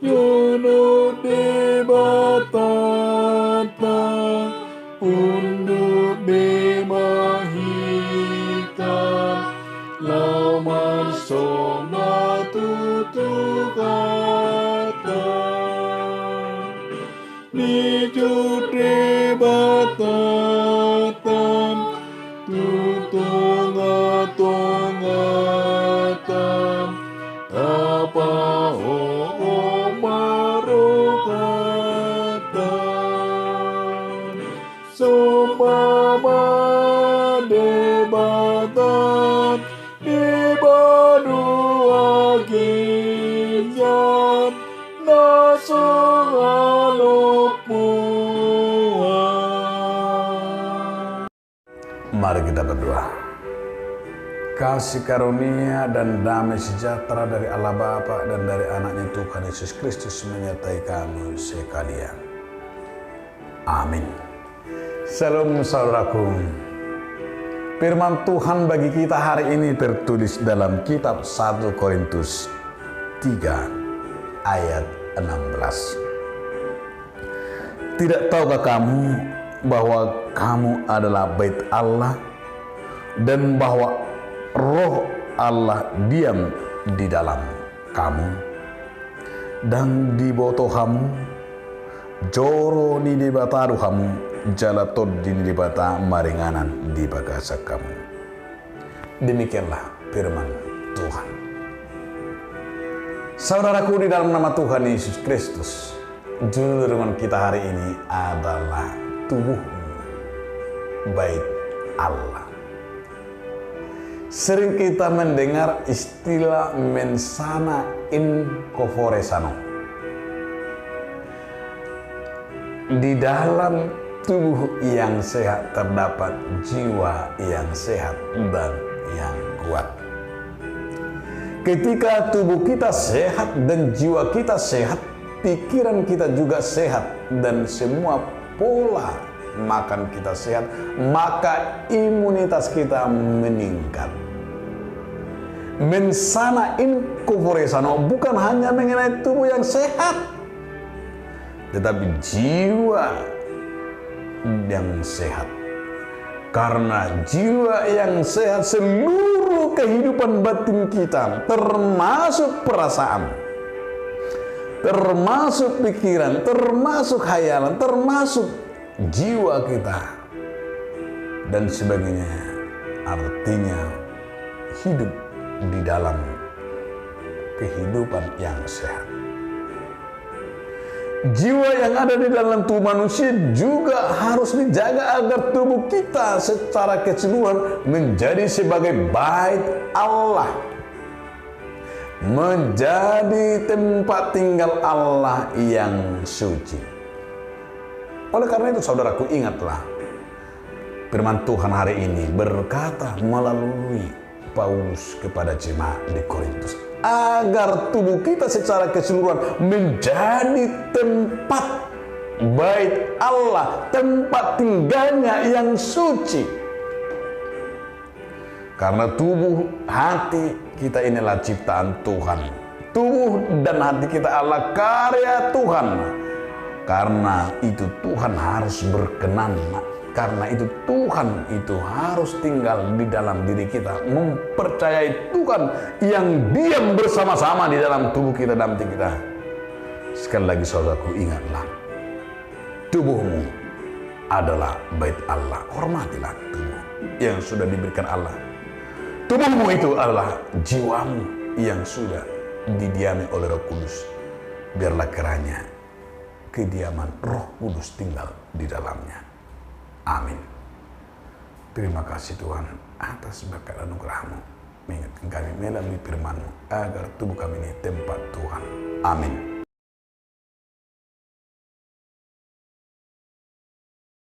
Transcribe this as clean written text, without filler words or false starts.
Yunus di batata, unduk di mahita, laman soma tutukata. Di jutri batata, tutunga-tungata, apa marukata, sumpama debatan di badua kinyan nasuhanupuan. Mari kita berdoa. Kasih karunia dan damai sejahtera dari Allah Bapa dan dari anaknya Tuhan Yesus Kristus menyertai kamu sekalian. Amin. Shalom saudaraku. Firman Tuhan bagi kita hari ini tertulis dalam kitab 1 Korintus 3 ayat 16. Tidak tahukah kamu bahwa kamu adalah bait Allah dan bahwa Roh Allah diam di dalam kamu, dan di boto kamu joro ni di bataru kamu jalatod di bata maringanan di bagasa kamu. Demikianlah firman Tuhan. Saudaraku, di dalam nama Tuhan Yesus Kristus, judul renungan kita hari ini adalah tubuhmu bait Allah. Sering kita mendengar istilah mensana in corpore sano. Di dalam tubuh yang sehat terdapat jiwa yang sehat dan yang kuat. Ketika tubuh kita sehat dan jiwa kita sehat, pikiran kita juga sehat dan semua pola makan kita sehat, maka imunitas kita meningkat. Mensana in corpore sano bukan hanya mengenai tubuh yang sehat, tetapi jiwa yang sehat. Karena jiwa yang sehat, seluruh kehidupan batin kita, termasuk perasaan, termasuk pikiran, termasuk khayalan, termasuk jiwa kita dan sebagainya, artinya hidup di dalam kehidupan yang sehat. Jiwa yang ada di dalam tubuh manusia juga harus dijaga agar tubuh kita secara keseluruhan menjadi sebagai bait Allah, menjadi tempat tinggal Allah yang suci. Oleh karena itu saudaraku, ingatlah firman Tuhan hari ini berkata melalui Paulus kepada jemaat di Korintus, agar tubuh kita secara keseluruhan menjadi tempat bait Allah, tempat tinggalnya yang suci. Karena tubuh hati kita inilah ciptaan Tuhan. Tubuh dan hati kita adalah karya Tuhan. Karena itu Tuhan harus berkenan. Karena itu Tuhan itu harus tinggal di dalam diri kita, mempercayai Tuhan yang diam bersama-sama di dalam tubuh kita dan hati kita. Sekali lagi saudaraku, ingatlah, tubuhmu adalah bait Allah. Hormatilah tubuh yang sudah diberikan Allah. Tubuhmu itu adalah jiwamu yang sudah didiami oleh Roh Kudus. Biarlah kiranya kediaman Roh Kudus tinggal di dalamnya. Amin. Terima kasih Tuhan atas berkat anugerah-Mu. Mengingatkan kami melalui firman-Mu agar tubuh kami ini tempat Tuhan. Amin.